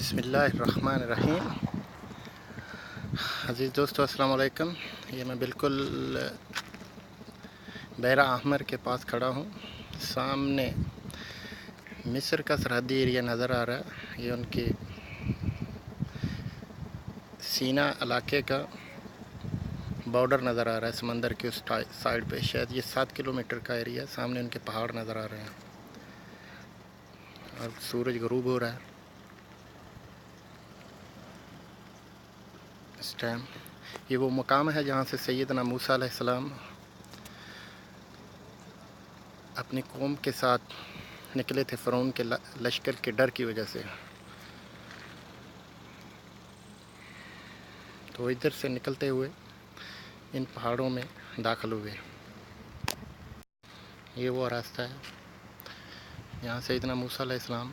بسم اللہ الرحمن الرحیم۔ عزیز دوستو السلام علیکم۔ یہ میں بالکل بحیرہ احمر کے پاس کھڑا ہوں۔ سامنے مصر کا سرحدی ایریا نظر آ رہا ہے۔ یہ ان کی سینا علاقے کا بارڈر نظر آ رہا ہے، سمندر کے اس سائڈ پہ۔ شاید یہ 7 کلومیٹر کا ایریا ہے۔ سامنے ان کے پہاڑ نظر آ رہے ہیں اور سورج غروب ہو رہا ہے اس ٹائم۔ یہ وہ مقام ہے جہاں سے سیدنا موسیٰ علیہ السلام اپنی قوم کے ساتھ نکلے تھے فرعون کے لشکر کے ڈر کی وجہ سے۔ تو ادھر سے نکلتے ہوئے ان پہاڑوں میں داخل ہوئے۔ یہ وہ راستہ ہے جہاں سیدنا موسیٰ علیہ السلام